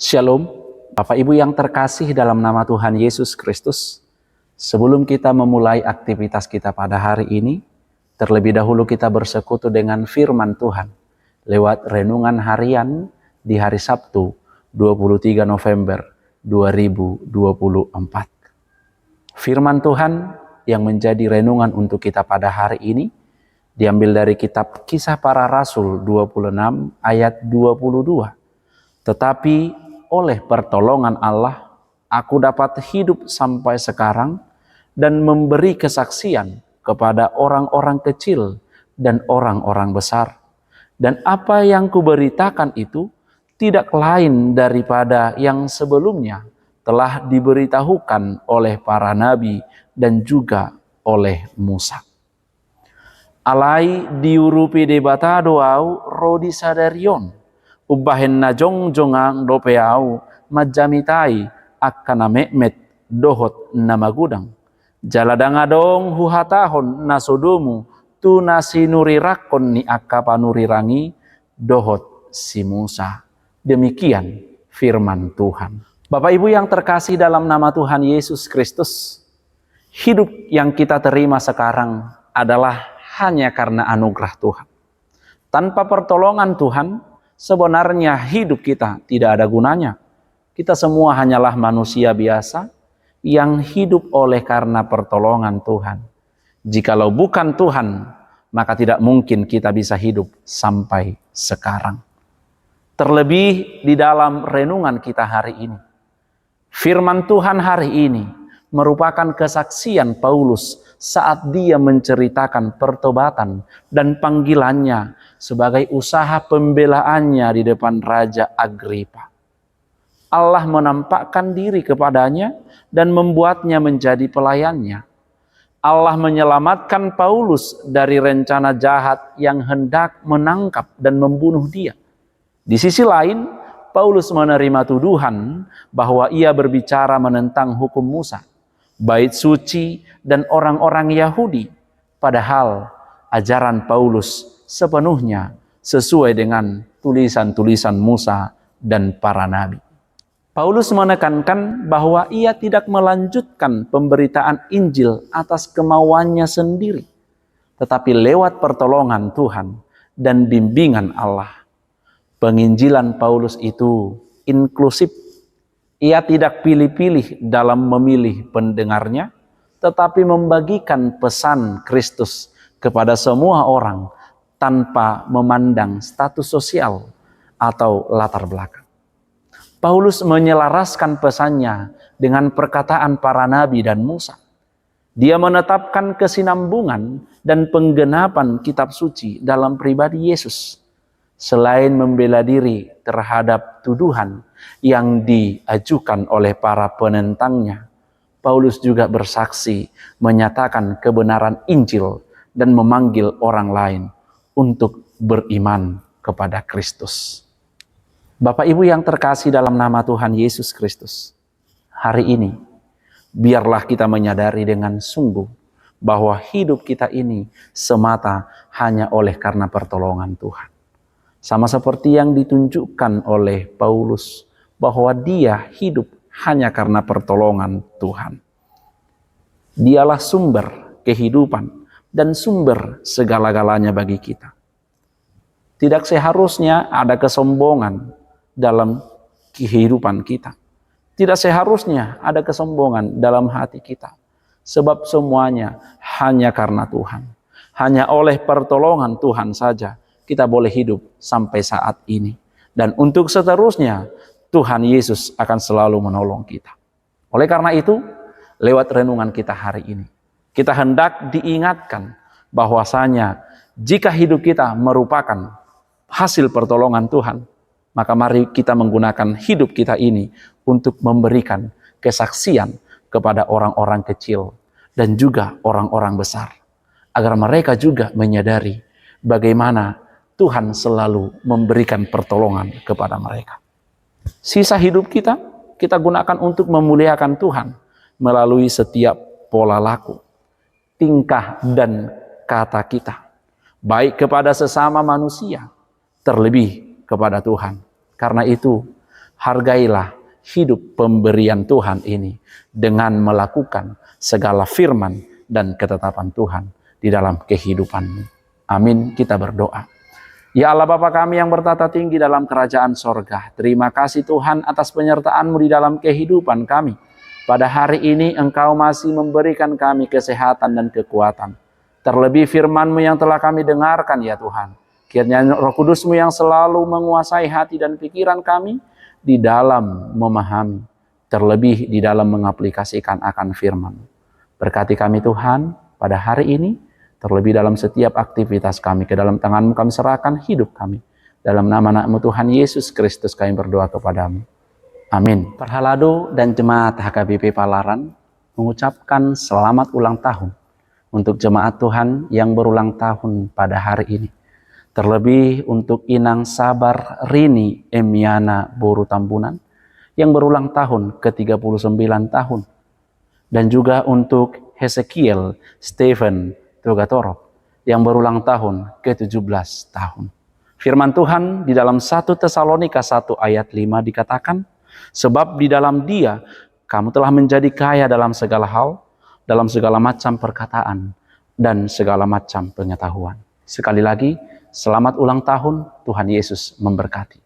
Shalom, Bapak Ibu yang terkasih dalam nama Tuhan Yesus Kristus. Sebelum kita memulai aktivitas kita pada hari ini, terlebih dahulu kita bersekutu dengan firman Tuhan lewat renungan harian di hari Sabtu 23 November 2024. Firman Tuhan yang menjadi renungan untuk kita pada hari ini diambil dari kitab Kisah Para Rasul 26 ayat 22. Tetapi oleh pertolongan Allah, aku dapat hidup sampai sekarang dan memberi kesaksian kepada orang-orang kecil dan orang-orang besar. Dan apa yang kuberitakan itu tidak lain daripada yang sebelumnya telah diberitahukan oleh para nabi dan juga oleh Musa. Alai diurupi debata doau rodi sadarion. Ubahen na jongjongang dopeau majamitai akana mekmet dohot na magudang. Jaladanga dong huhatahon na sodomu tu nasi nurirakon ni akapa nurirangi dohot si Musa. Demikian firman Tuhan. Bapak Ibu yang terkasih dalam nama Tuhan Yesus Kristus, hidup yang kita terima sekarang adalah hanya karena anugerah Tuhan. Tanpa pertolongan Tuhan, sebenarnya hidup kita tidak ada gunanya. Kita semua hanyalah manusia biasa yang hidup oleh karena pertolongan Tuhan. Jikalau bukan Tuhan, maka tidak mungkin kita bisa hidup sampai sekarang. Terlebih di dalam renungan kita hari ini. Firman Tuhan hari ini merupakan kesaksian Paulus saat dia menceritakan pertobatan dan panggilannya sebagai usaha pembelaannya di depan Raja Agripa. Allah menampakkan diri kepadanya dan membuatnya menjadi pelayannya. Allah menyelamatkan Paulus dari rencana jahat yang hendak menangkap dan membunuh dia. Di sisi lain, Paulus menerima tuduhan bahwa ia berbicara menentang hukum Musa, bait suci dan orang-orang Yahudi. Padahal ajaran Paulus sepenuhnya sesuai dengan tulisan-tulisan Musa dan para nabi. Paulus menekankan bahwa ia tidak melanjutkan pemberitaan Injil atas kemauannya sendiri, tetapi lewat pertolongan Tuhan dan bimbingan Allah. Penginjilan Paulus itu inklusif. Ia tidak pilih-pilih dalam memilih pendengarnya, tetapi membagikan pesan Kristus kepada semua orang tanpa memandang status sosial atau latar belakang. Paulus menyelaraskan pesannya dengan perkataan para nabi dan Musa. Dia menetapkan kesinambungan dan penggenapan kitab suci dalam pribadi Yesus. Selain membela diri terhadap tuduhan yang diajukan oleh para penentangnya, Paulus juga bersaksi menyatakan kebenaran Injil dan memanggil orang lain untuk beriman kepada Kristus. Bapak Ibu yang terkasih dalam nama Tuhan Yesus Kristus, hari ini biarlah kita menyadari dengan sungguh bahwa hidup kita ini semata hanya oleh karena pertolongan Tuhan. Sama seperti yang ditunjukkan oleh Paulus bahwa dia hidup hanya karena pertolongan Tuhan. Dialah sumber kehidupan dan sumber segala-galanya bagi kita. Tidak seharusnya ada kesombongan dalam kehidupan kita. Tidak seharusnya ada kesombongan dalam hati kita. Sebab semuanya hanya karena Tuhan. Hanya oleh pertolongan Tuhan saja kita boleh hidup sampai saat ini. Dan untuk seterusnya, Tuhan Yesus akan selalu menolong kita. Oleh karena itu, lewat renungan kita hari ini, kita hendak diingatkan bahwasanya jika hidup kita merupakan hasil pertolongan Tuhan, maka mari kita menggunakan hidup kita ini untuk memberikan kesaksian kepada orang-orang kecil dan juga orang-orang besar. Agar mereka juga menyadari bagaimana Tuhan selalu memberikan pertolongan kepada mereka. Sisa hidup kita gunakan untuk memuliakan Tuhan melalui setiap pola laku, tingkah dan kata kita. Baik kepada sesama manusia, terlebih kepada Tuhan. Karena itu, Hargailah hidup pemberian Tuhan ini dengan melakukan segala firman dan ketetapan Tuhan di dalam kehidupanmu. Amin. Kita berdoa. Ya Allah Bapa kami yang bertata tinggi dalam kerajaan sorga, terima kasih Tuhan atas penyertaan-Mu di dalam kehidupan kami. Pada hari ini Engkau masih memberikan kami kesehatan dan kekuatan. Terlebih firman-Mu yang telah kami dengarkan ya Tuhan. Kiranya Roh Kudus-Mu yang selalu menguasai hati dan pikiran kami di dalam memahami, terlebih di dalam mengaplikasikan akan firman. Berkati kami Tuhan pada hari ini, terlebih dalam setiap aktivitas kami, ke dalam tangan-Mu kami serahkan hidup kami. Dalam nama anak-Mu Tuhan Yesus Kristus kami berdoa kepadamu. Amin. Perhalado dan jemaat HKBP Palaran mengucapkan selamat ulang tahun untuk jemaat Tuhan yang berulang tahun pada hari ini. Terlebih untuk Inang Sabar Rini Emiana Boru Tambunan yang berulang tahun ke-39 tahun. Dan juga untuk Hezekiel Stephen Tugatoro yang berulang tahun ke-17 tahun. Firman Tuhan di dalam 1 Tesalonika 1 ayat 5 dikatakan, sebab di dalam Dia kamu telah menjadi kaya dalam segala hal, dalam segala macam perkataan, dan segala macam pengetahuan. Sekali lagi, selamat ulang tahun, Tuhan Yesus memberkati.